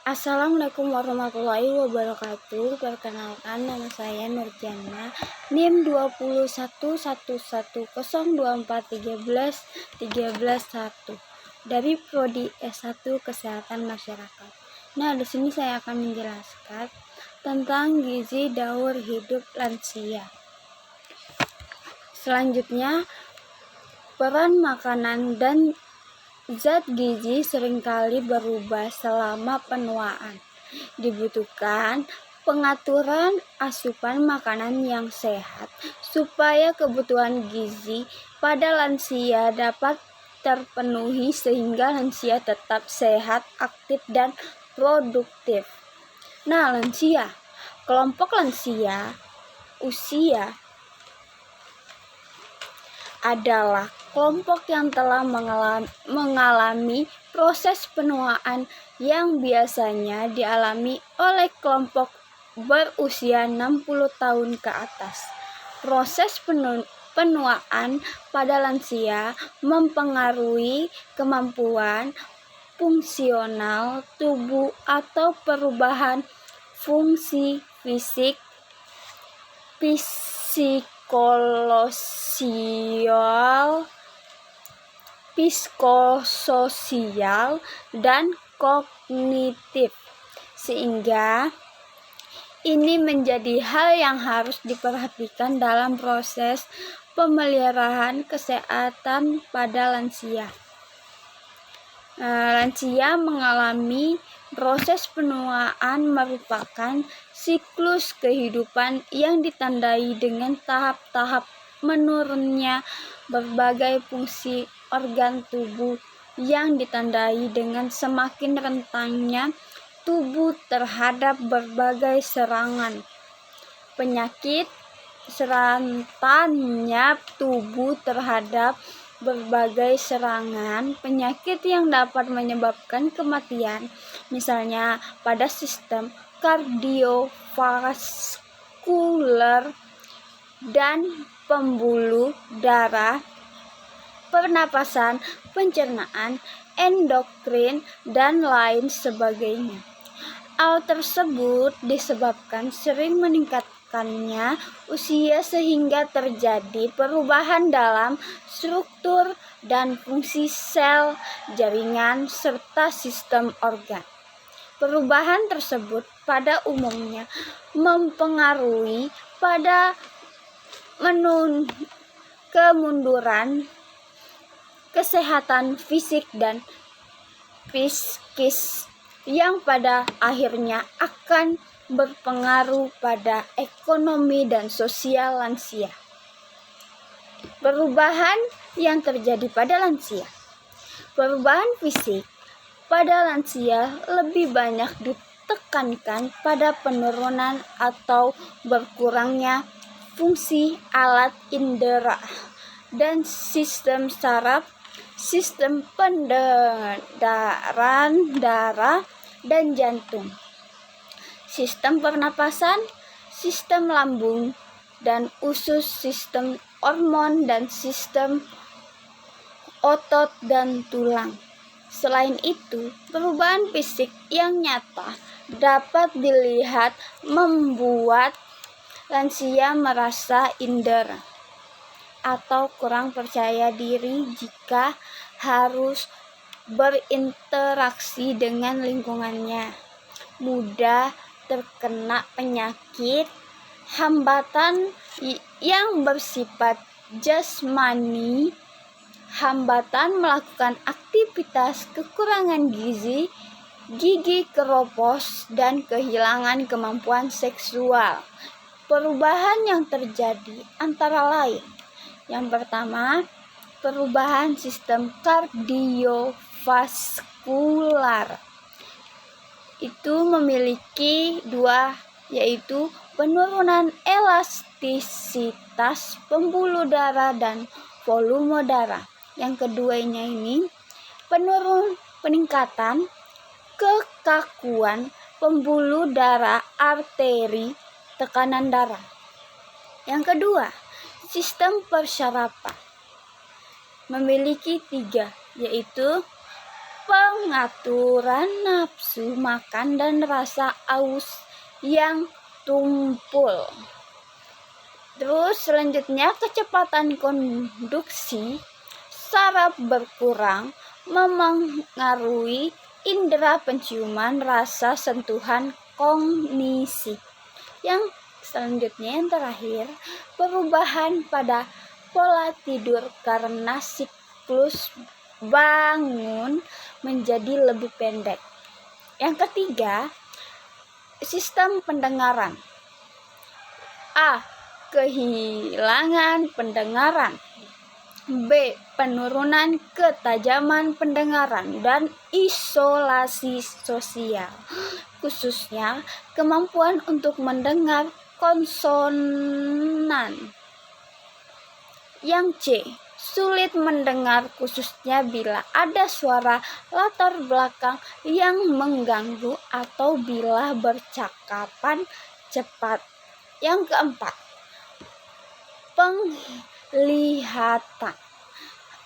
Assalamualaikum warahmatullahi wabarakatuh. Perkenalkan, nama saya Nurjana, NIM 211110243111311 dari Prodi S1 Kesehatan Masyarakat. Nah, di sini saya akan menjelaskan tentang gizi daur hidup lansia. Selanjutnya, peran makanan dan zat gizi seringkali berubah selama penuaan. Dibutuhkan pengaturan asupan makanan yang sehat supaya kebutuhan gizi pada lansia dapat terpenuhi sehingga lansia tetap sehat, aktif, dan produktif. Nah, lansia, kelompok lansia usia adalah kelompok yang telah mengalami proses penuaan yang biasanya dialami oleh kelompok berusia 60 tahun ke atas. Proses penuaan pada lansia mempengaruhi kemampuan fungsional tubuh atau perubahan fungsi fisik, psikososial, dan kognitif, sehingga ini menjadi hal yang harus diperhatikan dalam proses pemeliharaan kesehatan pada lansia. Lansia mengalami proses penuaan merupakan siklus kehidupan yang ditandai dengan tahap-tahap menurunnya berbagai fungsi organ tubuh yang ditandai dengan semakin rentannya tubuh terhadap berbagai serangan penyakit. Rentannya tubuh terhadap berbagai serangan penyakit yang dapat menyebabkan kematian, misalnya pada sistem kardiovaskuler dan pembuluh darah, pernapasan, pencernaan, endokrin, dan lain sebagainya. Hal tersebut disebabkan sering meningkatkannya usia sehingga terjadi perubahan dalam struktur dan fungsi sel, jaringan, serta sistem organ. Perubahan tersebut pada umumnya mempengaruhi pada kemunduran kesehatan fisik dan psikis yang pada akhirnya akan berpengaruh pada ekonomi dan sosial lansia. Perubahan yang terjadi pada lansia. Perubahan fisik pada lansia lebih banyak ditekankan pada penurunan atau berkurangnya fungsi alat indera dan sistem saraf, sistem peredaran darah dan jantung, sistem pernapasan, sistem lambung dan usus, sistem hormon, dan sistem otot dan tulang. Selain itu, perubahan fisik yang nyata dapat dilihat membuat lansia merasa minder atau kurang percaya diri jika harus berinteraksi dengan lingkungannya, mudah terkena penyakit, hambatan yang bersifat jasmani, hambatan melakukan aktivitas, kekurangan gizi, gigi keropos, dan kehilangan kemampuan seksual. Perubahan yang terjadi antara lain: yang pertama, perubahan sistem kardiovaskular. Itu memiliki dua, yaitu penurunan elastisitas pembuluh darah dan volume darah. Yang keduanya ini peningkatan kekakuan pembuluh darah, arteri, tekanan darah. Yang kedua, sistem persarafan memiliki tiga, yaitu pengaturan nafsu makan dan rasa aus yang tumpul. Terus selanjutnya kecepatan konduksi saraf berkurang, memengaruhi indera penciuman, rasa, sentuhan, kognisi. Yang selanjutnya yang terakhir, perubahan pada pola tidur karena siklus bangun menjadi lebih pendek. Yang ketiga, sistem pendengaran. A. Kehilangan pendengaran. B. Penurunan ketajaman pendengaran dan isolasi sosial, khususnya kemampuan untuk mendengar konsonan. Yang C. Sulit mendengar, khususnya bila ada suara latar belakang yang mengganggu atau bila bercakapan cepat. Yang keempat, penglihatan.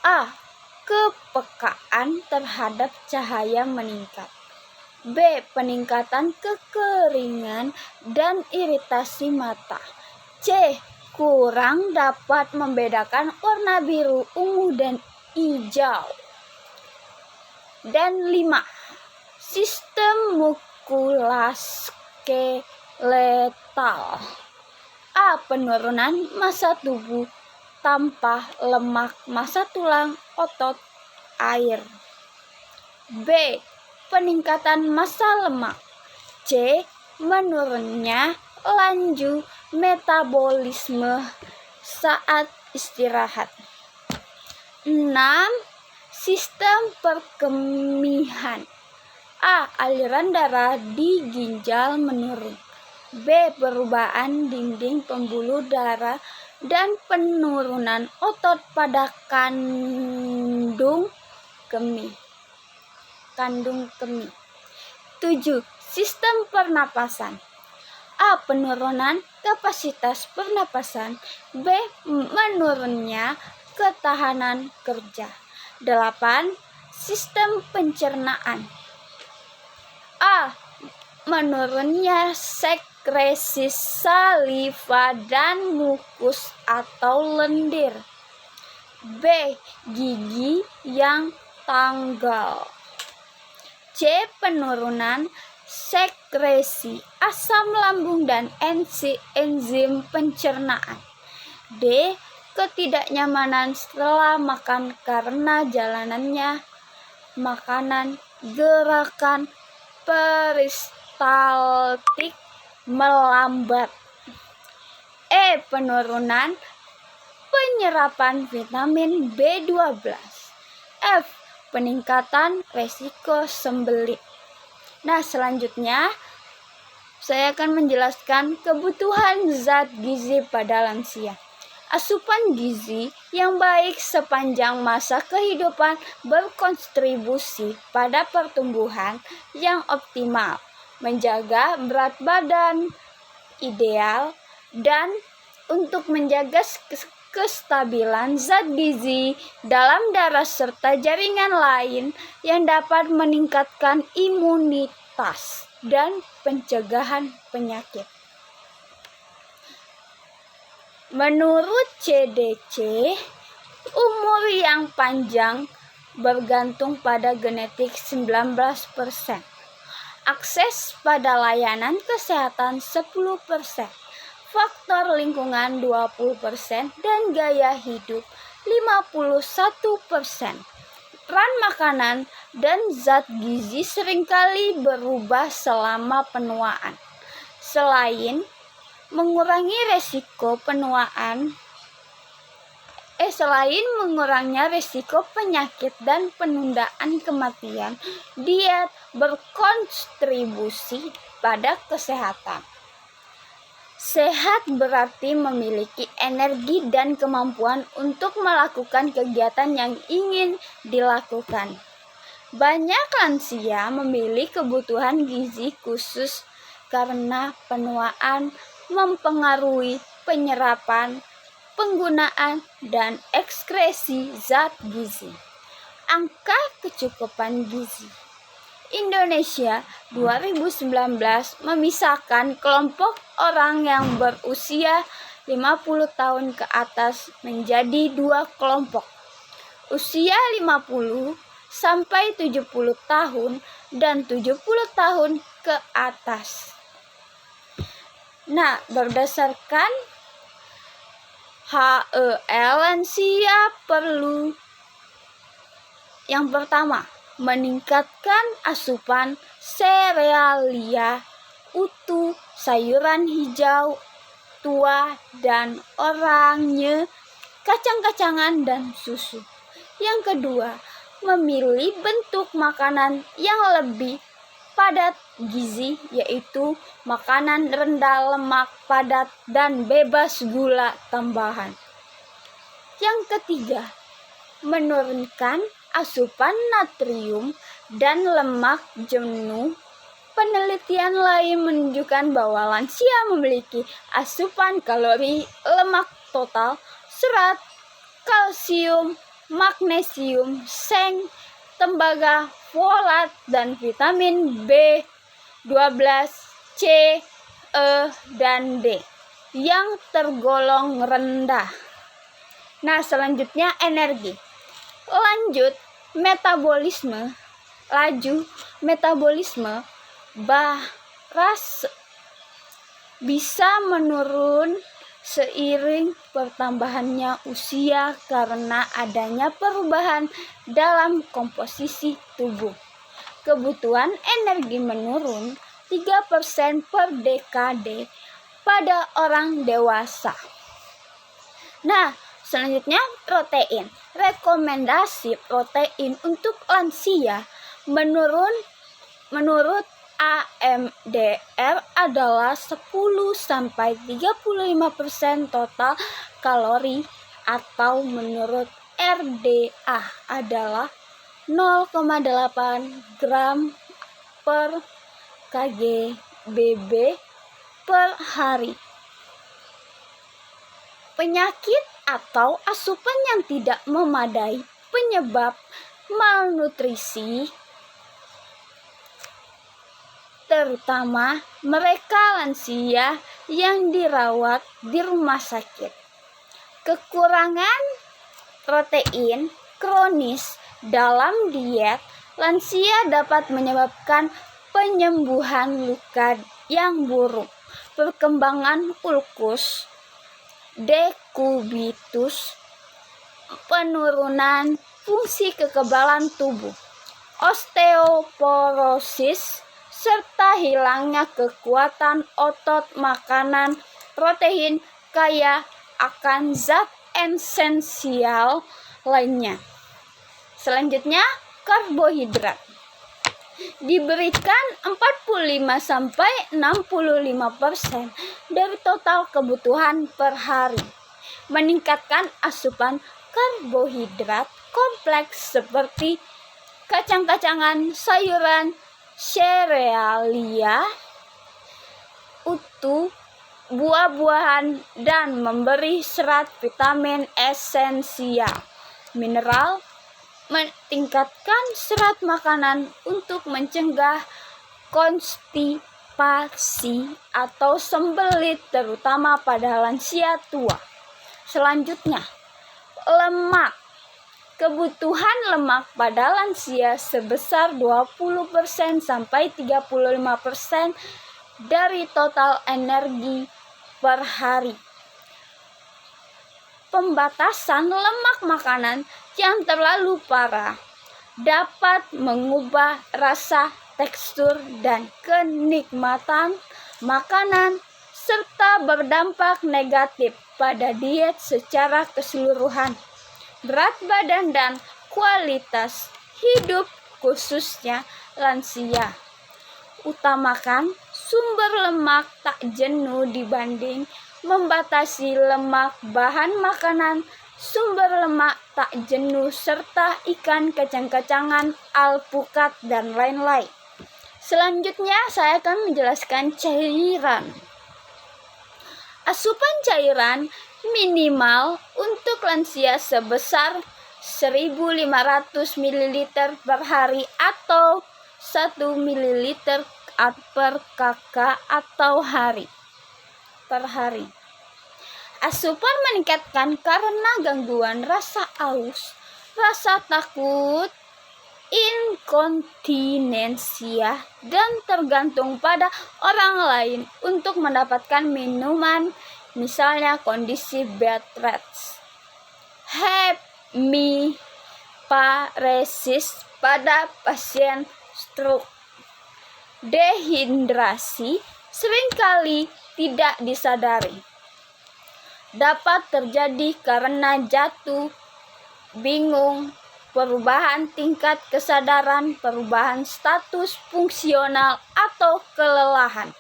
A. Kepekaan terhadap cahaya meningkat. B. Peningkatan kekeringan dan iritasi mata. C. Kurang dapat membedakan warna biru, ungu, dan hijau. Dan 5. Sistem muskuloskeletal. A. Penurunan massa tubuh tanpa lemak, massa tulang, otot, air. B. Peningkatan massa lemak. C. Menurunnya laju metabolisme saat istirahat. 6. Sistem perkemihan. A. Aliran darah di ginjal menurun. B. Perubahan dinding pembuluh darah dan penurunan otot pada kandung kemih. 7. Sistem pernapasan. A. Penurunan kapasitas pernapasan. B. Menurunnya ketahanan kerja. 8. Sistem pencernaan. A. Menurunnya sekresi saliva dan mukus atau lendir. B. Gigi yang tanggal. C. Penurunan sekresi asam lambung dan enzim pencernaan. D. Ketidaknyamanan setelah makan karena jalanannya makanan, gerakan peristaltik melambat. E. Penurunan penyerapan vitamin B12. F. Peningkatan resiko sembelit. Nah, selanjutnya saya akan menjelaskan kebutuhan zat gizi pada lansia. Asupan gizi yang baik sepanjang masa kehidupan berkontribusi pada pertumbuhan yang optimal, menjaga berat badan ideal, dan untuk menjaga kestabilan zat gizi dalam darah serta jaringan lain yang dapat meningkatkan imunitas dan pencegahan penyakit. Menurut CDC, umur yang panjang bergantung pada genetik 19%, akses pada layanan kesehatan 10%, faktor lingkungan 20%, dan gaya hidup 51%. Ran makanan dan zat gizi seringkali berubah selama penuaan. Selain mengurangnya resiko penyakit dan penundaan kematian, diet berkontribusi pada kesehatan. Sehat berarti memiliki energi dan kemampuan untuk melakukan kegiatan yang ingin dilakukan. Banyak lansia memiliki kebutuhan gizi khusus karena penuaan mempengaruhi penyerapan, penggunaan, dan ekskresi zat gizi. Angka kecukupan gizi Indonesia 2019 memisahkan kelompok orang yang berusia 50 tahun ke atas menjadi dua kelompok. Usia 50 sampai 70 tahun dan 70 tahun ke atas. Nah, berdasarkan HEL, lansia perlu yang pertama, meningkatkan asupan serealia utuh, sayuran hijau, tua dan oranye, kacang-kacangan dan susu. Yang kedua, memilih bentuk makanan yang lebih padat gizi, yaitu makanan rendah lemak padat dan bebas gula tambahan. Yang ketiga, menurunkan asupan natrium dan lemak jenuh. Penelitian lain menunjukkan bahwa lansia memiliki asupan kalori, lemak total, serat, kalsium, magnesium, seng, tembaga, folat, dan vitamin B12, C, E, dan D yang tergolong rendah. Nah, selanjutnya energi. Laju metabolisme baras bisa menurun seiring pertambahannya usia karena adanya perubahan dalam komposisi tubuh. Kebutuhan energi menurun 3% per dekade pada orang dewasa. Nah, selanjutnya protein. Rekomendasi protein untuk lansia menurut AMDR adalah 10-35% total kalori, atau menurut RDA adalah 0,8 gram per kgBB per hari. Penyakit atau asupan yang tidak memadai penyebab malnutrisi, terutama mereka lansia yang dirawat di rumah sakit. Kekurangan protein kronis dalam diet lansia dapat menyebabkan penyembuhan luka yang buruk, perkembangan ulkus, dekubitus, penurunan fungsi kekebalan tubuh, osteoporosis, serta hilangnya kekuatan otot. Makanan protein kaya akan zat esensial lainnya. Selanjutnya, karbohidrat. Diberikan 45-65% dari total kebutuhan per hari. Meningkatkan asupan karbohidrat kompleks seperti kacang-kacangan, sayuran, serealia utuh, buah-buahan, dan memberi serat, vitamin esensial, mineral. Meningkatkan serat makanan untuk mencegah konstipasi atau sembelit, terutama pada lansia tua. Selanjutnya, lemak. Kebutuhan lemak pada lansia sebesar 20% sampai 35% dari total energi per hari. Pembatasan lemak makanan yang terlalu parah dapat mengubah rasa, tekstur, dan kenikmatan makanan, serta berdampak negatif pada diet secara keseluruhan, berat badan, dan kualitas hidup, khususnya lansia. Utamakan sumber lemak tak jenuh dibanding membatasi lemak bahan makanan sumber lemak tak jenuh serta ikan, kacang-kacangan, alpukat, dan lain-lain. Selanjutnya saya akan menjelaskan cairan. Asupan cairan minimal untuk lansia sebesar 1.500 ml per hari atau 1 ml per kakak atau per hari. Asupan meningkatkan karena gangguan rasa aus, rasa takut, inkontinensia, dan tergantung pada orang lain untuk mendapatkan minuman, misalnya kondisi bed rest, hemiparesis pada pasien stroke. Dehidrasi seringkali tidak disadari. Dapat terjadi karena jatuh, bingung, perubahan tingkat kesadaran, perubahan status fungsional, atau kelelahan.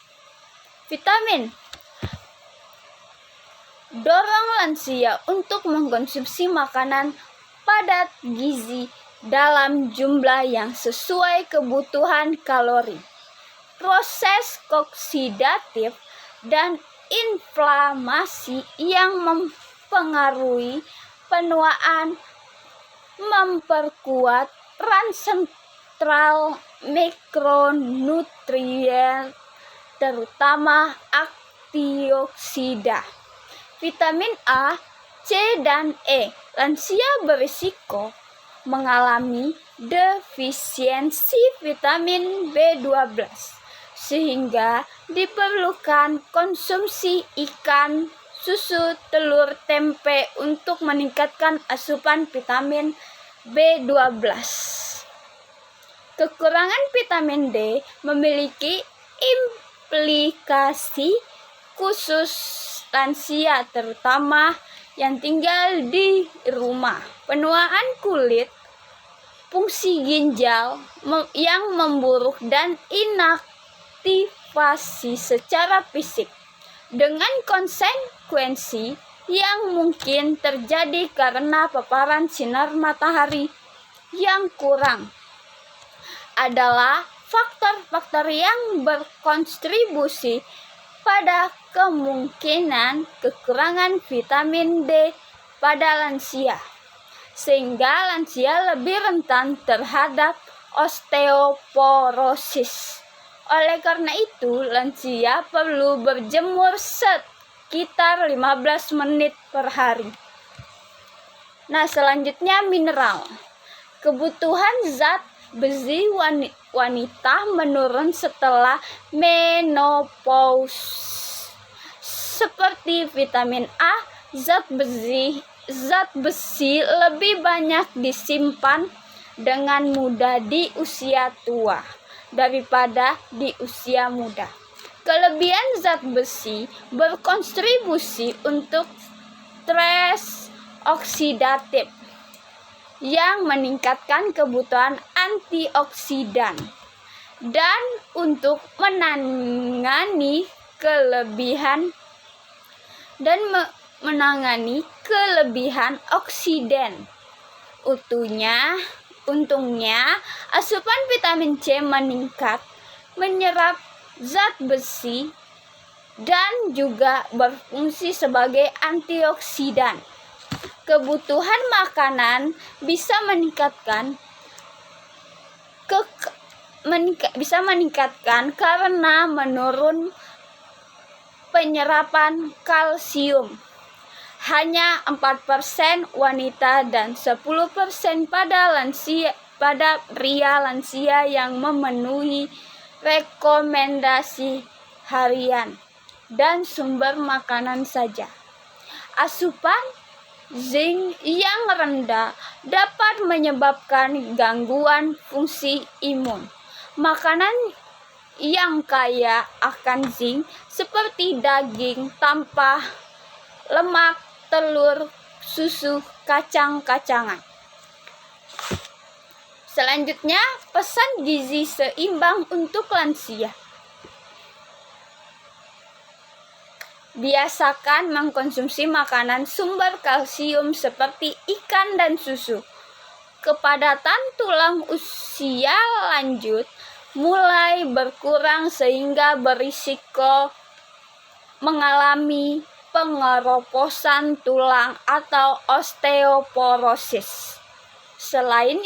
Vitamin dorong lansia untuk mengkonsumsi makanan padat gizi dalam jumlah yang sesuai kebutuhan kalori. Proses oksidatif dan inflamasi yang mempengaruhi penuaan memperkuat peran sentral mikronutrien terutama antioksida. Vitamin A, C, dan E. Lansia berisiko mengalami defisiensi vitamin B12 sehingga diperlukan konsumsi ikan, susu, telur, tempe untuk meningkatkan asupan vitamin B12. Kekurangan vitamin D memiliki implikasi khusus lansia terutama yang tinggal di rumah. Penuaan kulit, fungsi ginjal yang memburuk, dan inaktivasi secara fisik dengan konsekuensi yang mungkin terjadi karena paparan sinar matahari yang kurang adalah faktor-faktor yang berkontribusi pada kemungkinan kekurangan vitamin D pada lansia, sehingga lansia lebih rentan terhadap osteoporosis. Oleh karena itu, lansia perlu berjemur sekitar 15 menit per hari. Nah, selanjutnya mineral. Kebutuhan zat besi wanita menurun setelah menopause. Seperti vitamin A, zat besi lebih banyak disimpan dengan mudah di usia tua daripada di usia muda. Kelebihan zat besi berkontribusi untuk stres oksidatif yang meningkatkan kebutuhan antioksidan dan untuk menangani kelebihan oksidan. Untungnya, asupan vitamin C meningkat, menyerap zat besi, dan juga berfungsi sebagai antioksidan. Kebutuhan makanan bisa meningkatkan karena menurun penyerapan kalsium. Hanya 4% wanita dan 10% pada pria lansia yang memenuhi rekomendasi harian dan sumber makanan saja. Asupan zinc yang rendah dapat menyebabkan gangguan fungsi imun. Makanan yang kaya akan zinc seperti daging tanpa lemak, telur, susu, kacang-kacangan. Selanjutnya, pesan gizi seimbang untuk lansia. Biasakan mengkonsumsi makanan sumber kalsium seperti ikan dan susu. Kepadatan tulang usia lanjut mulai berkurang sehingga berisiko mengalami pengeroposan tulang atau osteoporosis. Selain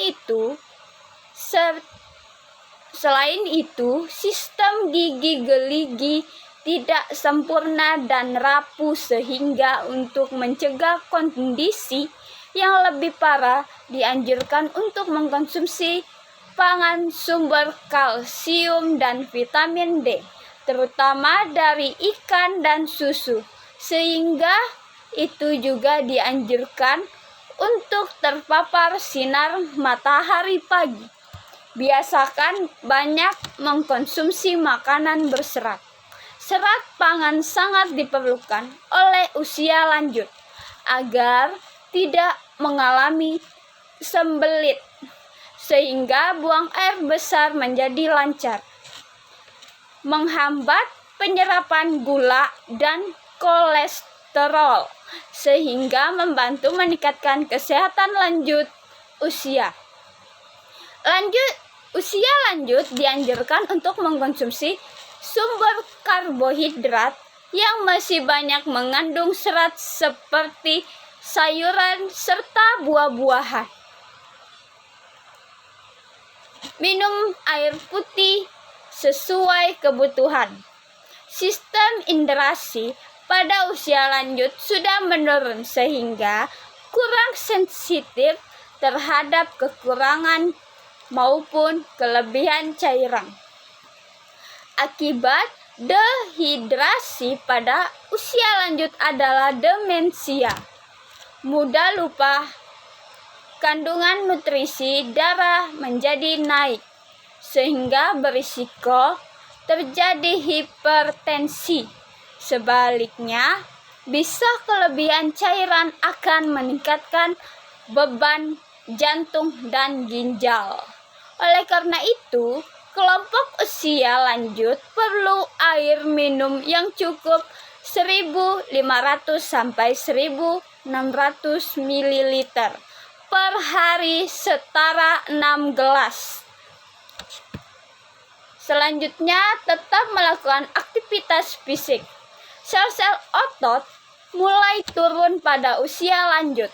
itu, sistem gigi geligi tidak sempurna dan rapuh sehingga untuk mencegah kondisi yang lebih parah dianjurkan untuk mengkonsumsi pangan sumber kalsium dan vitamin D, terutama dari ikan dan susu. Sehingga itu juga dianjurkan untuk terpapar sinar matahari pagi. Biasakan banyak mengkonsumsi makanan berserat. Serat pangan sangat diperlukan oleh usia lanjut agar tidak mengalami sembelit, sehingga buang air besar menjadi lancar, menghambat penyerapan gula dan kolesterol, sehingga membantu meningkatkan kesehatan usia lanjut dianjurkan untuk mengkonsumsi sumber karbohidrat yang masih banyak mengandung serat seperti sayuran serta buah-buahan. Minum air putih sesuai kebutuhan. Sistem inderasi pada usia lanjut sudah menurun sehingga kurang sensitif terhadap kekurangan maupun kelebihan cairan. Akibat dehidrasi pada usia lanjut adalah demensia, mudah lupa, kandungan nutrisi darah menjadi naik, sehingga berisiko terjadi hipertensi. Sebaliknya, bisa kelebihan cairan akan meningkatkan beban jantung dan ginjal. Oleh karena itu, kelompok usia lanjut perlu air minum yang cukup 1.500 sampai 1.600 ml per hari, setara 6 gelas. Selanjutnya, tetap melakukan aktivitas fisik. Sel-sel otot mulai turun pada usia lanjut.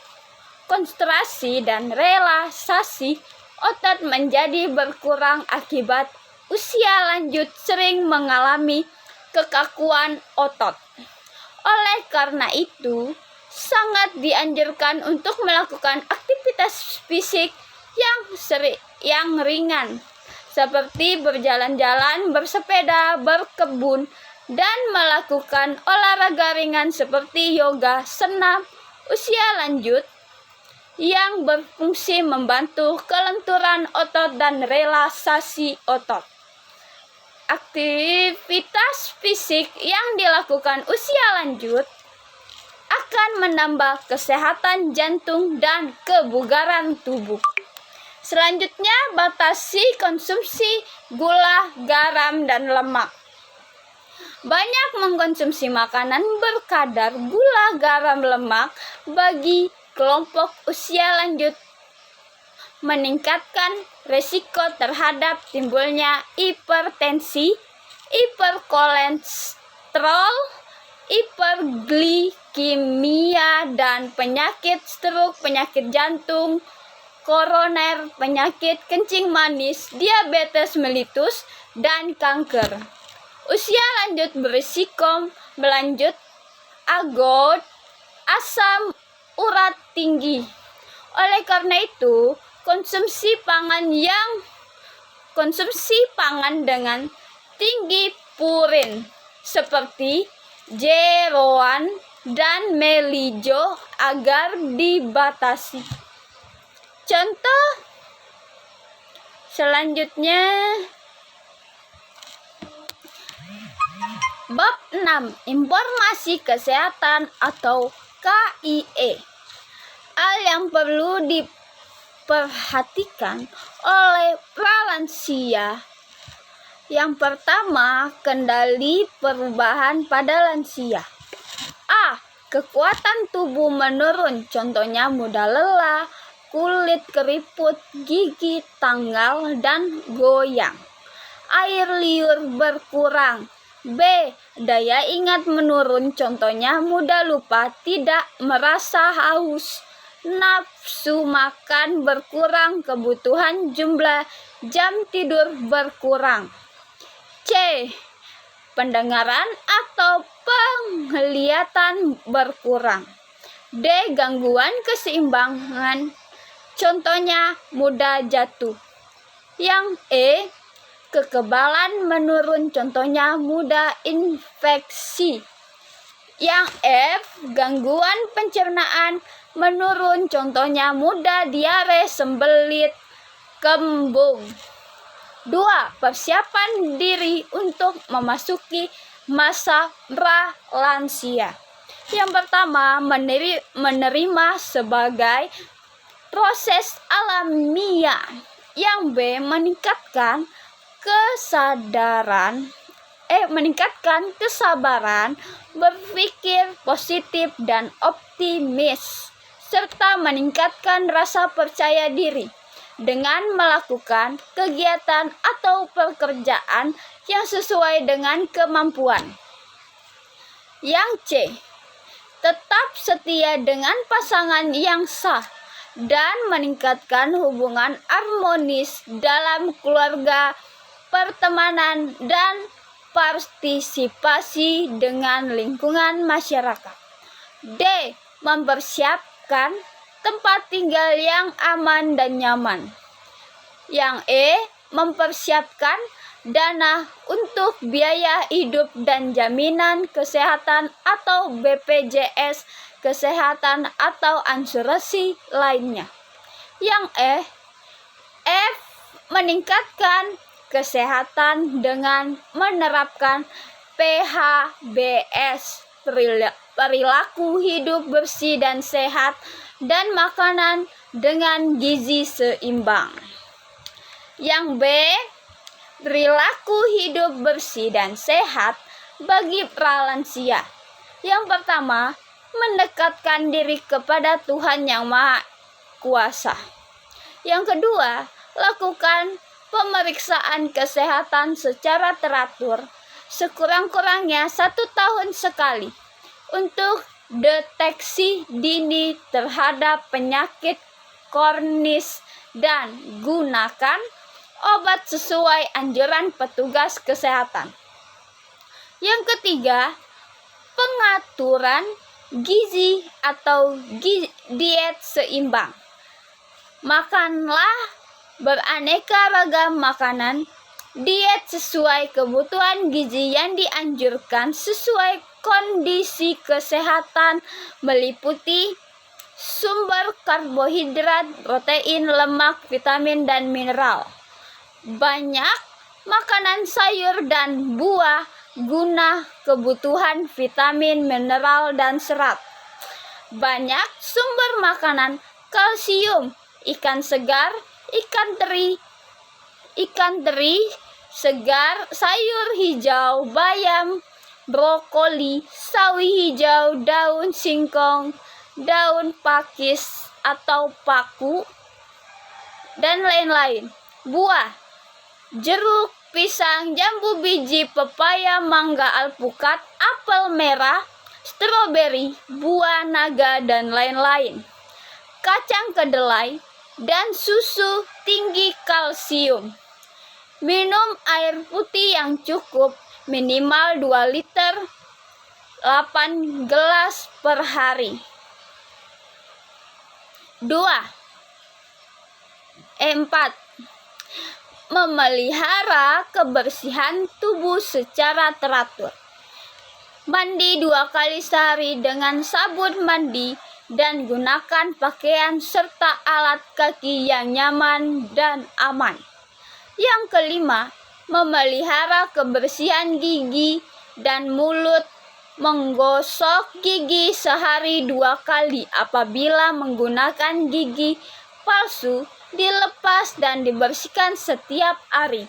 Konsentrasi dan relaksasi otot menjadi berkurang akibat usia lanjut sering mengalami kekakuan otot. Oleh karena itu, sangat dianjurkan untuk melakukan aktivitas fisik yang ringan, seperti berjalan-jalan, bersepeda, berkebun, dan melakukan olahraga ringan seperti yoga. Senam usia lanjut yang berfungsi membantu kelenturan otot dan relaksasi otot. Aktivitas fisik yang dilakukan usia lanjut akan menambah kesehatan jantung dan kebugaran tubuh. Selanjutnya, batasi konsumsi gula, garam, dan lemak. Banyak mengkonsumsi makanan berkadar gula, garam, lemak bagi kelompok usia lanjut meningkatkan risiko terhadap timbulnya hipertensi, hiperkolesterol, hiperglikemia, dan penyakit stroke, penyakit jantung koroner, penyakit kencing manis, diabetes mellitus, dan kanker. Usia lanjut berisiko melanjut agot asam urat tinggi. Oleh karena itu, konsumsi pangan dengan tinggi purin seperti jeroan dan melijo agar dibatasi. Contoh selanjutnya, bab 6, informasi kesehatan atau KIE. Hal yang perlu diperhatikan oleh pralansia. Yang pertama, kendali perubahan pada lansia. A. Kekuatan tubuh menurun, contohnya mudah lelah, kulit keriput, gigi tanggal dan goyang. Air liur berkurang. B. Daya ingat menurun, contohnya mudah lupa, tidak merasa haus, nafsu makan berkurang, kebutuhan jumlah jam tidur berkurang. C. Pendengaran atau penglihatan berkurang. D. Gangguan keseimbangan, contohnya mudah jatuh. Yang E. Kekebalan menurun, contohnya mudah infeksi. Yang F. Gangguan pencernaan menurun, contohnya mudah diare, sembelit, kembung. 2. Persiapan diri untuk memasuki masa pra-lansia. Yang pertama, menerima sebagai proses alamiah. Yang B. Meningkatkan kesabaran, berpikir positif dan optimis, serta meningkatkan rasa percaya diri dengan melakukan kegiatan atau pekerjaan yang sesuai dengan kemampuan. Yang C. Tetap setia dengan pasangan yang sah dan meningkatkan hubungan harmonis dalam keluarga, pertemanan, dan partisipasi dengan lingkungan masyarakat. D. Mempersiapkan tempat tinggal yang aman dan nyaman. Yang E. Mempersiapkan dana untuk biaya hidup dan jaminan kesehatan atau BPJS kesehatan atau asuransi lainnya. Yang F. Meningkatkan kesehatan dengan menerapkan PHBS, perilaku hidup bersih dan sehat, dan makanan dengan gizi seimbang. Yang B. Perilaku hidup bersih dan sehat bagi pralansia. Yang pertama, mendekatkan diri kepada Tuhan Yang Maha Kuasa. Yang kedua, lakukan pemeriksaan kesehatan secara teratur, sekurang-kurangnya 1 tahun sekali, untuk deteksi dini terhadap penyakit kronis, dan gunakan obat sesuai anjuran petugas kesehatan. Yang ketiga, pengaturan gizi atau diet seimbang. Makanlah beraneka ragam makanan. Diet sesuai kebutuhan gizi yang dianjurkan sesuai kondisi kesehatan meliputi sumber karbohidrat, protein, lemak, vitamin, dan mineral. Banyak makanan sayur dan buah guna kebutuhan vitamin, mineral, dan serat. Banyak sumber makanan kalsium, ikan segar, ikan teri segar, sayur hijau, bayam, brokoli, sawi hijau, daun singkong, daun pakis atau paku, dan lain-lain. Buah, jeruk, pisang, jambu biji, pepaya, mangga, alpukat, apel merah, stroberi, buah naga, dan lain-lain. Kacang kedelai dan susu tinggi kalsium. Minum air putih yang cukup, minimal 2 liter, 8 gelas per hari. 4. Memelihara kebersihan tubuh secara teratur. Mandi 2 kali sehari dengan sabun mandi dan gunakan pakaian serta alat kaki yang nyaman dan aman. Yang kelima, memelihara kebersihan gigi dan mulut. Menggosok gigi sehari 2 kali. Apabila menggunakan gigi palsu, dilepas dan dibersihkan setiap hari.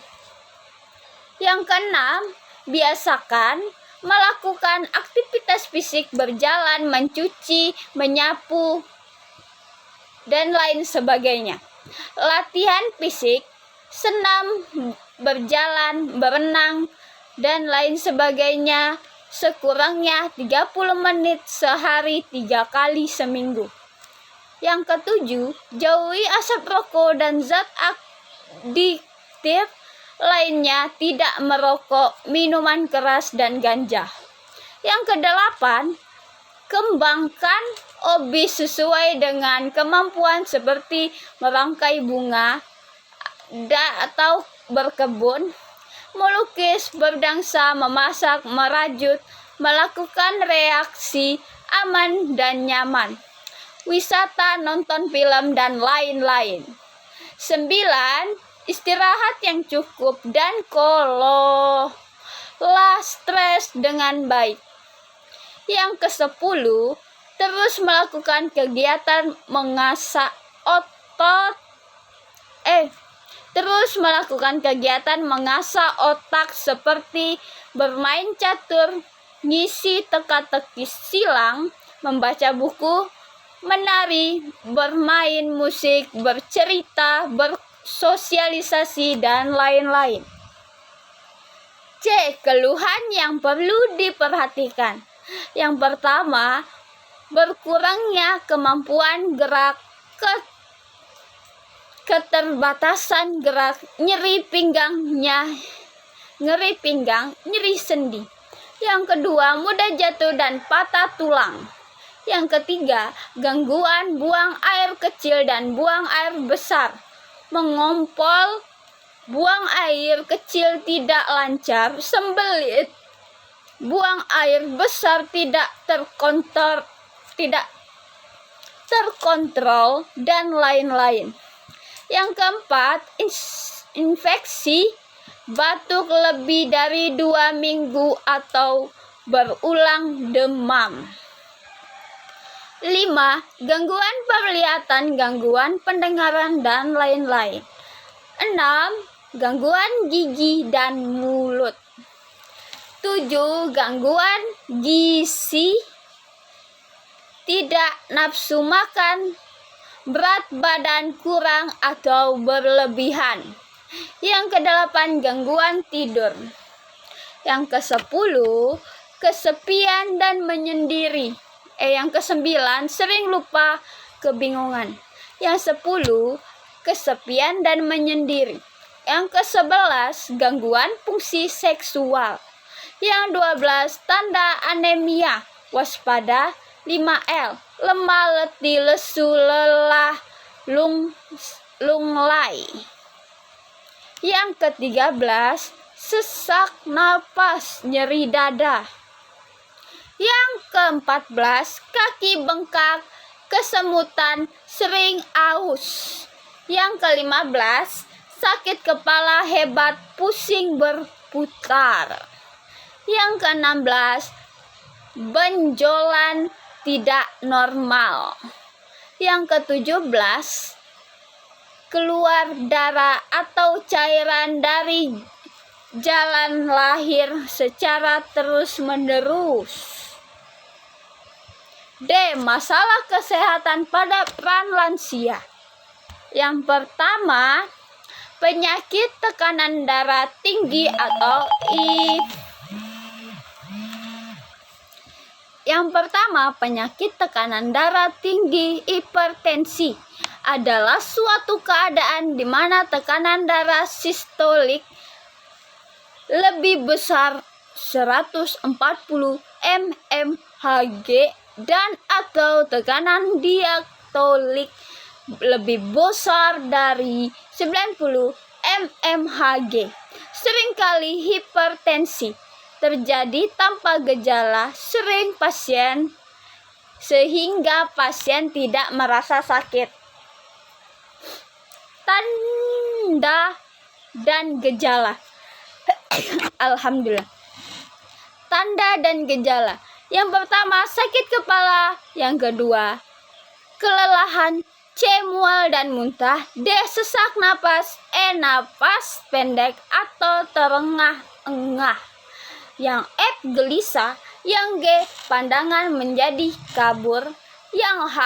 Yang keenam, biasakan melakukan aktivitas fisik, berjalan, mencuci, menyapu, dan lain sebagainya. Latihan fisik, senam, berjalan, berenang, dan lain sebagainya, sekurangnya 30 menit sehari 3 kali seminggu. Yang ketujuh, jauhi asap rokok dan zat adiktif lainnya, tidak merokok, minuman keras, dan ganja. Yang kedelapan, kembangkan hobi sesuai dengan kemampuan seperti merangkai bunga atau berkebun, melukis, berdansa, memasak, merajut, melakukan reaksi aman dan nyaman, wisata, nonton film, dan lain-lain. 9. Istirahat yang cukup dan kelola stres dengan baik. Yang ke-10, terus melakukan kegiatan mengasah otot. Otak seperti bermain catur, ngisi teka-teki silang, membaca buku, menari, bermain musik, bercerita, bersosialisasi, dan lain-lain. C. Keluhan yang perlu diperhatikan. Yang pertama, berkurangnya kemampuan gerak, keterbatasan gerak, nyeri pinggang, nyeri sendi. Yang kedua, mudah jatuh dan patah tulang. Yang ketiga, gangguan buang air kecil dan buang air besar, mengompol, buang air kecil tidak lancar, sembelit, buang air besar tidak terkontrol, dan lain-lain. Yang keempat, infeksi, batuk lebih dari 2 minggu atau berulang demam. 5. Gangguan penglihatan, gangguan pendengaran, dan lain-lain. 6. Gangguan gigi dan mulut. 7. Gangguan gizi, tidak nafsu makan, berat badan kurang atau berlebihan. Yang ke-8, gangguan tidur. Yang ke-10, kesepian dan menyendiri. Yang ke-9, sering lupa, kebingungan. Yang 10, kesepian dan menyendiri. Yang ke-11, gangguan fungsi seksual. Yang 12, tanda anemia, waspada. 5L, lemah, letih, lesu, lelah, lunglai. Yang ke-13, sesak napas, nyeri dada. Yang ke-14, kaki bengkak, kesemutan, sering aus. Yang ke-15, sakit kepala hebat, pusing berputar. Yang ke-16, benjolan tidak normal. Yang ke-17, keluar darah atau cairan dari jalan lahir secara terus-menerus. D. Masalah kesehatan pada peran lansia. Yang pertama, penyakit tekanan darah tinggi atau penyakit tekanan darah tinggi, hipertensi, adalah suatu keadaan di mana tekanan darah sistolik lebih besar 140 mmHg dan atau tekanan diastolik lebih besar dari 90 mmHg. Seringkali hipertensi terjadi tanpa gejala sehingga pasien tidak merasa sakit. Tanda dan gejala. Alhamdulillah. Tanda dan gejala. Yang pertama, sakit kepala. Yang kedua, kelelahan. C. Mual dan muntah. D. Sesak napas. E. Napas pendek atau terengah-engah. Yang F. Gelisah. Yang G. Pandangan menjadi kabur. Yang H.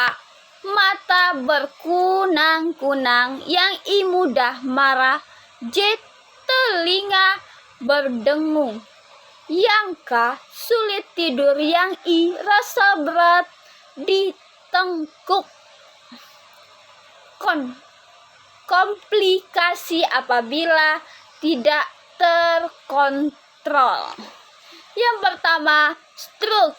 Mata berkunang-kunang. Yang I. Mudah marah. J. Telinga berdengung. Yang K. Sulit tidur. Yang I. Rasa berat di tengkuk. komplikasi apabila tidak terkontrol. Yang pertama, stroke,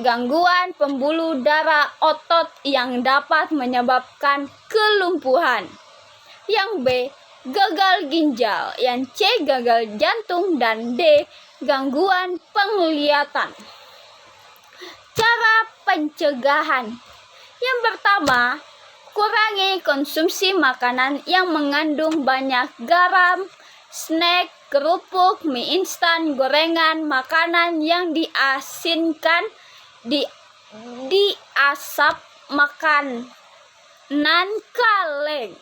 gangguan pembuluh darah otot yang dapat menyebabkan kelumpuhan. Yang B, gagal ginjal. Yang C, gagal jantung. Dan D, gangguan penglihatan. Cara pencegahan. Yang pertama, kurangi konsumsi makanan yang mengandung banyak garam, snack, kerupuk, mie instan, gorengan, makanan yang diasinkan, diasap, makanan kaleng.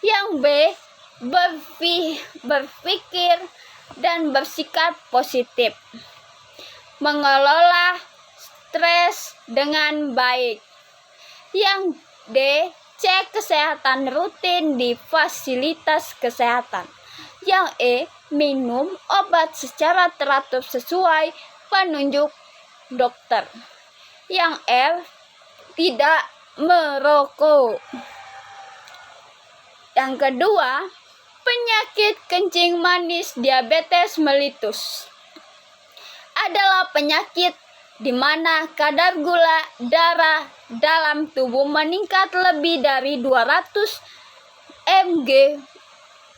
Yang B, berpikir dan bersikap positif, mengelola stres dengan baik. Yang D, cek kesehatan rutin di fasilitas kesehatan. Yang E, minum obat secara teratur sesuai penunjuk dokter. Yang F, tidak merokok. Yang kedua, penyakit kencing manis diabetes mellitus adalah penyakit di mana kadar gula darah dalam tubuh meningkat lebih dari 200 mg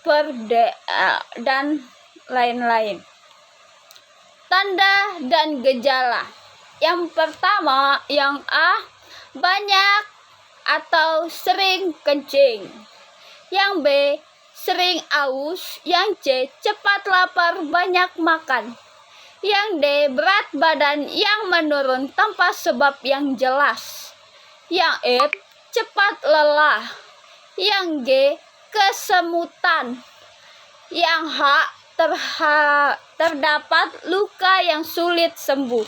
per dl dan lain-lain. Tanda dan gejala. Yang pertama, yang A, banyak atau sering kencing. Yang B, sering aus. Yang C, cepat lapar, banyak makan. Yang D, berat badan yang menurun tanpa sebab yang jelas. Yang E, cepat lelah. Yang G, kesemutan. Yang H, terdapat luka yang sulit sembuh.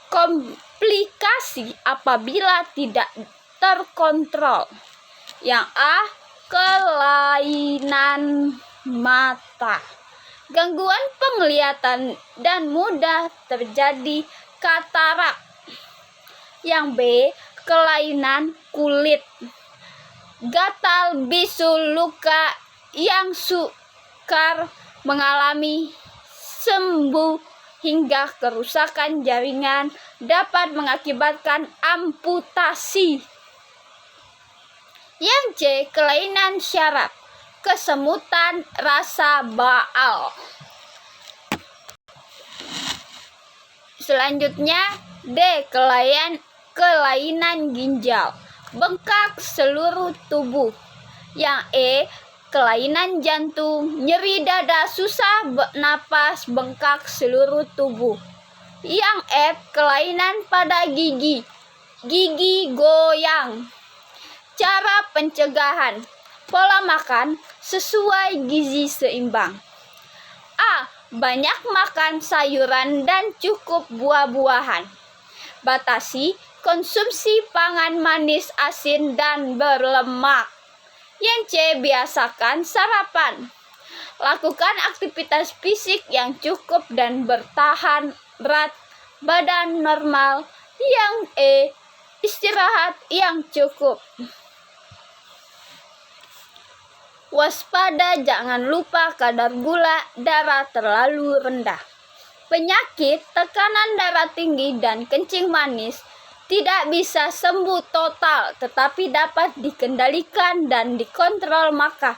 Komplikasi apabila tidak terkontrol. Yang A, kelainan mata, gangguan penglihatan dan mudah terjadi katarak. Yang B, kelainan kulit, gatal, bisul, luka yang sukar mengalami sembuh hingga kerusakan jaringan dapat mengakibatkan amputasi. Yang C, kelainan syaraf, kesemutan, rasa baal. Selanjutnya D, kelainan ginjal, bengkak seluruh tubuh. Yang E, kelainan jantung, nyeri dada, susah napas, bengkak seluruh tubuh. Yang F, kelainan pada gigi goyang. Cara pencegahan. Pola makan sesuai gizi seimbang. A, banyak makan sayuran dan cukup buah-buahan. Batasi konsumsi pangan manis, asin, dan berlemak. Yang C, biasakan sarapan. Lakukan aktivitas fisik yang cukup dan bertahan berat badan normal. Yang E, istirahat yang cukup. Waspada, jangan lupa kadar gula darah terlalu rendah. Penyakit tekanan darah tinggi dan kencing manis tidak bisa sembuh total, tetapi dapat dikendalikan dan dikontrol. Maka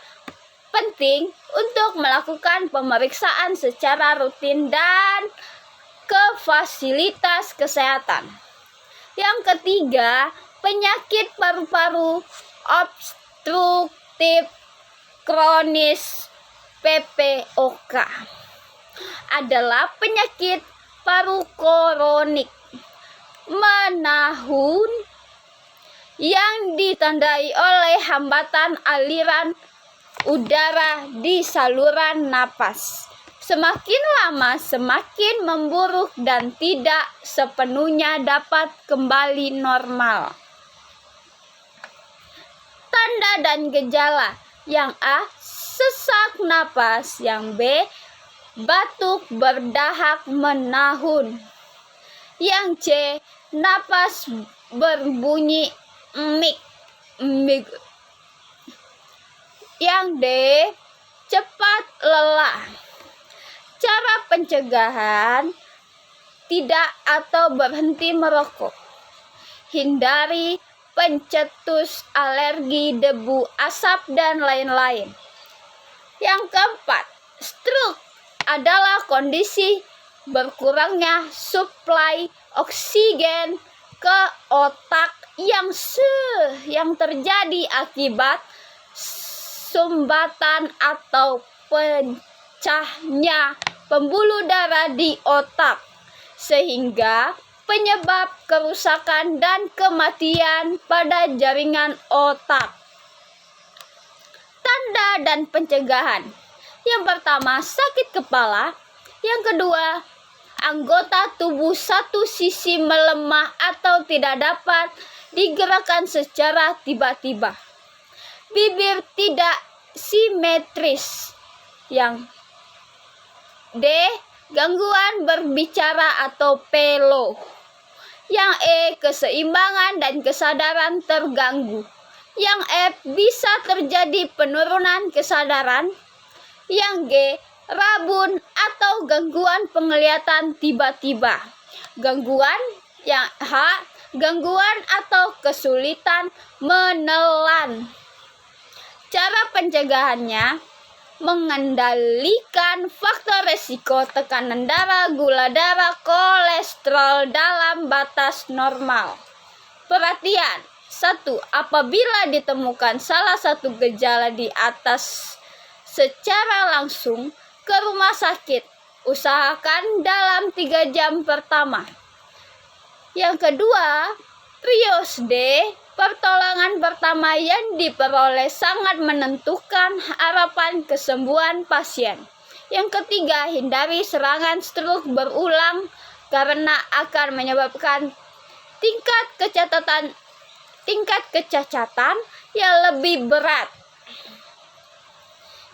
penting untuk melakukan pemeriksaan secara rutin dan ke fasilitas kesehatan. Yang ketiga, penyakit paru-paru obstruktif kronis PPOK adalah penyakit paru kronik menahun yang ditandai oleh hambatan aliran udara di saluran napas. Semakin lama semakin memburuk dan tidak sepenuhnya dapat kembali normal. Tanda dan gejala. Yang A, sesak napas. Yang B, batuk berdahak menahun. Yang C, napas berbunyi mik. Yang D, cepat lelah. Cara pencegahan tidak atau berhenti merokok. Hindari pencetus, alergi, debu, asap, dan lain-lain. Yang keempat, stroke adalah kondisi berkurangnya suplai oksigen ke otak yang terjadi akibat sumbatan atau pecahnya pembuluh darah di otak, sehingga penyebab kerusakan dan kematian pada jaringan otak. Tanda dan pencegahan. Yang pertama, sakit kepala. Yang kedua, anggota tubuh satu sisi melemah atau tidak dapat digerakkan secara tiba-tiba. Bibir tidak simetris. Yang D, gangguan berbicara atau pelo. Yang E, keseimbangan dan kesadaran terganggu. Yang F, bisa terjadi penurunan kesadaran. Yang G, rabun atau gangguan penglihatan tiba-tiba. Yang H, gangguan atau kesulitan menelan. Cara pencegahannya, mengendalikan faktor resiko tekanan darah, gula darah, kolesterol dalam batas normal. Perhatian, 1. Apabila ditemukan salah satu gejala di atas secara langsung ke rumah sakit, usahakan dalam 3 jam pertama. Yang kedua, trios D, pertolongan pertama yang diperoleh sangat menentukan harapan kesembuhan pasien. Yang ketiga, hindari serangan stroke berulang karena akan menyebabkan tingkat kecacatan yang lebih berat.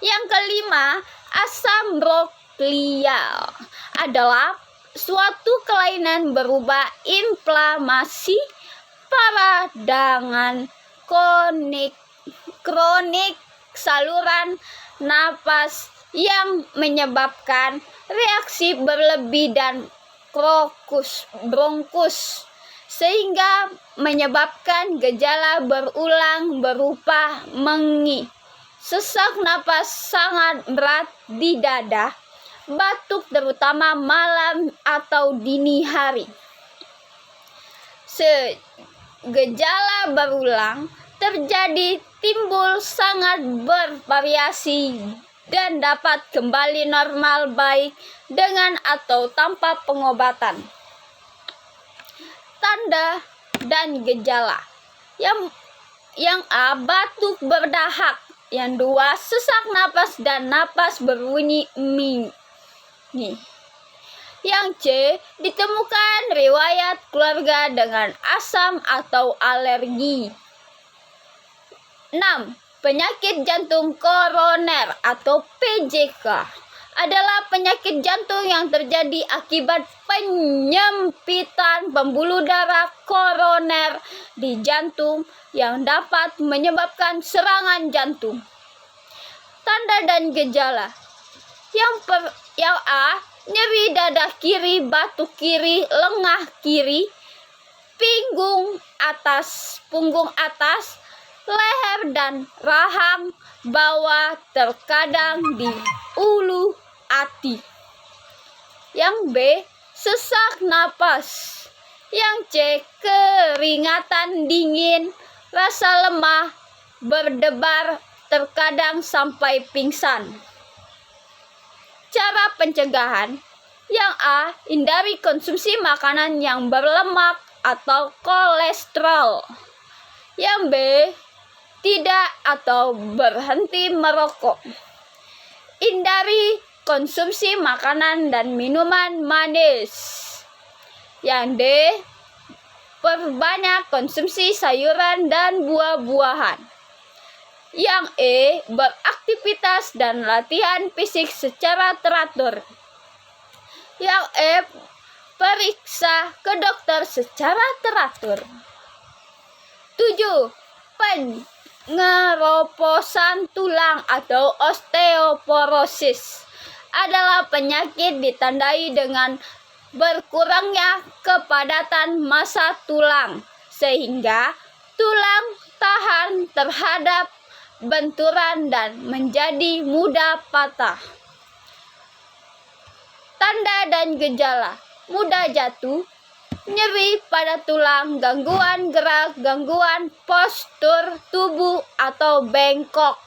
Yang kelima, asam broklial adalah suatu kelainan berubah inflamasi peradangan kronik saluran napas yang menyebabkan reaksi berlebih dan bronkus, sehingga menyebabkan gejala berulang berupa mengi, sesak napas sangat berat di dada, batuk terutama malam atau dini hari. Gejala berulang terjadi, timbul, sangat bervariasi dan dapat kembali normal baik dengan atau tanpa pengobatan. Tanda dan gejala. Yang A, batuk berdahak. Yang 2, sesak napas dan napas berbunyi mi. Yang C, ditemukan riwayat keluarga dengan asam atau alergi. 6. Penyakit jantung koroner atau PJK adalah penyakit jantung yang terjadi akibat penyempitan pembuluh darah koroner di jantung yang dapat menyebabkan serangan jantung. Tanda dan gejala. Yang A, nyeri dada kiri, batuk kiri, lengah kiri, punggung atas, leher dan rahang bawah, terkadang di ulu hati. Yang B, sesak napas. Yang C, keringatan dingin, rasa lemah, berdebar, terkadang sampai pingsan. Cara pencegahan. Yang A, hindari konsumsi makanan yang berlemak atau kolesterol. Yang B, tidak atau berhenti merokok. Hindari konsumsi makanan dan minuman manis. Yang D, perbanyak konsumsi sayuran dan buah-buahan. Yang E, beraktivitas dan latihan fisik secara teratur. Yang F, periksa ke dokter secara teratur. 7. Pengeroposan tulang atau osteoporosis adalah penyakit ditandai dengan berkurangnya kepadatan massa tulang sehingga tulang tahan terhadap benturan dan menjadi mudah patah. Tanda dan gejala: mudah jatuh, nyeri pada tulang, gangguan gerak, gangguan postur tubuh atau bengkok.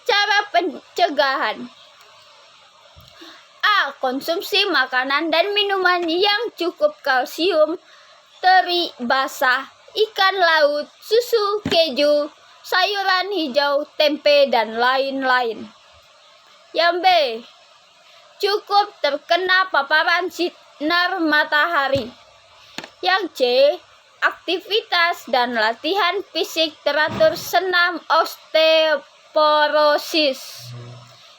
Cara pencegahan: A. Konsumsi makanan dan minuman yang cukup kalsium, teri basah, ikan laut, susu, keju, sayuran hijau, tempe, dan lain-lain. Yang B. Cukup terkena paparan sinar matahari. Yang C. Aktivitas dan latihan fisik teratur senam osteoporosis.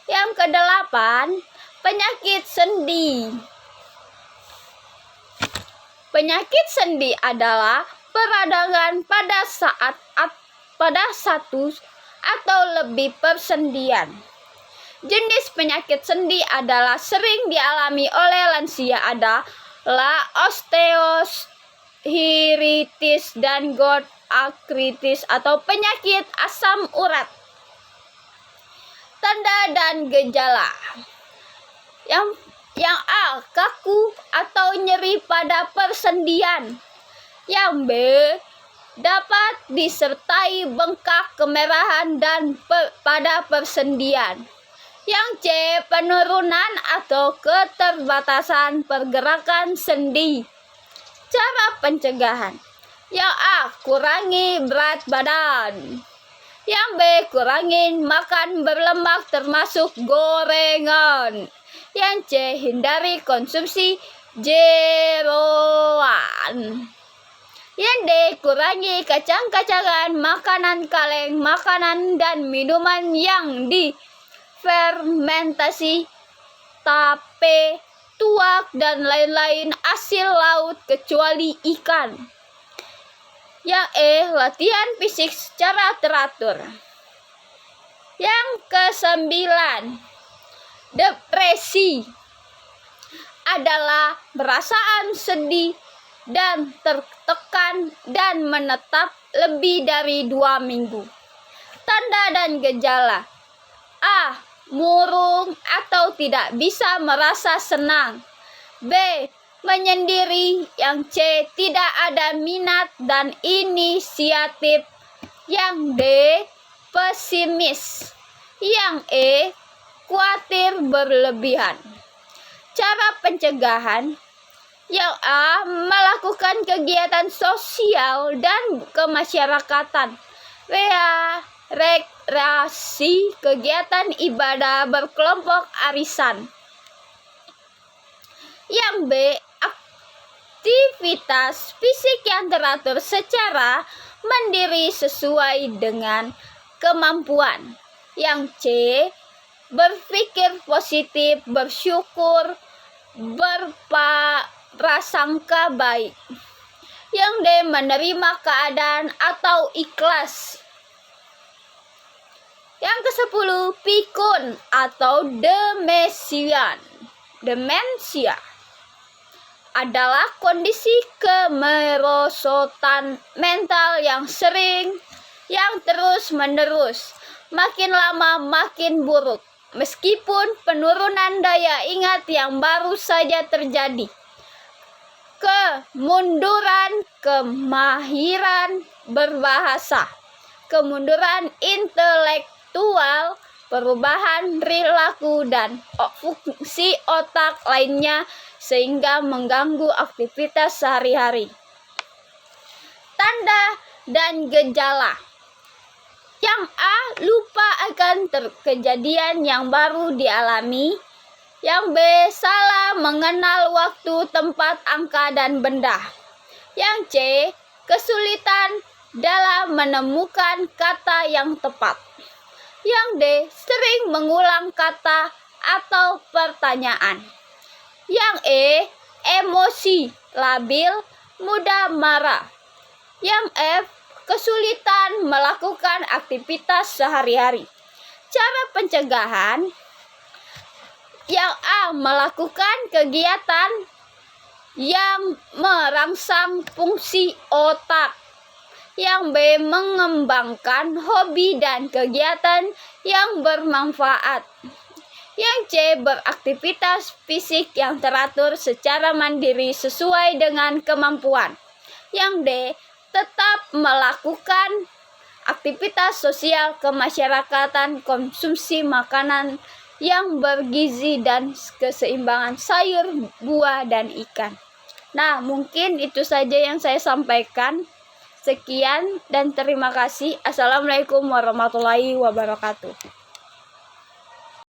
Yang kedelapan, penyakit sendi. Penyakit sendi adalah peradangan pada satu atau lebih persendian. Jenis penyakit sendi adalah sering dialami oleh lansia adalah osteoartritis dan gout arthritis atau penyakit asam urat. Tanda dan gejala: yang A. Kaku atau nyeri pada persendian. Yang B. Dapat disertai bengkak, kemerahan pada persendian. Yang C. Penurunan atau keterbatasan pergerakan sendi. Cara pencegahan: yang A. Kurangi berat badan. Yang B. Kurangi makan berlemak termasuk gorengan. Yang C. Hindari konsumsi jeroan. Yang D. Kurangi kacang-kacangan, makanan kaleng, makanan dan minuman yang difermentasi, tape, tuak, dan lain-lain asil laut kecuali ikan. Yang E. Latihan fisik secara teratur. Yang ke-9, depresi adalah perasaan sedih dan tertekan dan menetap lebih dari 2 minggu. Tanda dan gejala: A. Murung atau tidak bisa merasa senang. B. Menyendiri. Yang C. Tidak ada minat dan inisiatif. Yang D. Pesimis. Yang E. Khawatir berlebihan. Cara pencegahan: yang A. Melakukan kegiatan sosial dan kemasyarakatan. Rekreasi, kegiatan ibadah berkelompok, arisan. Yang B. Aktivitas fisik yang teratur secara mandiri sesuai dengan kemampuan. Yang C. Berpikir positif, bersyukur, berprasangka baik. Yang D. Menerima keadaan atau ikhlas. Yang ke-10, pikun atau demensia adalah kondisi kemerosotan mental yang sering, yang terus-menerus, makin lama makin buruk, meskipun penurunan daya ingat yang baru saja terjadi. Kemunduran kemahiran berbahasa, kemunduran intelektual, perubahan perilaku dan fungsi otak lainnya sehingga mengganggu aktivitas sehari-hari. Tanda dan gejala: yang A. Lupa akan kejadian yang baru dialami. Yang B. Salah mengenal waktu, tempat, angka, dan benda. Yang C. Kesulitan dalam menemukan kata yang tepat. Yang D. Sering mengulang kata atau pertanyaan. Yang E. Emosi labil, mudah marah. Yang F. kesulitan melakukan aktivitas sehari-hari. Cara pencegahan: yang A, melakukan kegiatan yang merangsang fungsi otak. Yang B, mengembangkan hobi dan kegiatan yang bermanfaat. Yang C, beraktivitas fisik yang teratur secara mandiri sesuai dengan kemampuan. Yang D, tetap melakukan aktivitas sosial kemasyarakatan, konsumsi makanan yang bergizi dan keseimbangan sayur, buah, dan ikan. Nah, mungkin itu saja yang saya sampaikan. Sekian dan terima kasih. Assalamualaikum warahmatullahi wabarakatuh.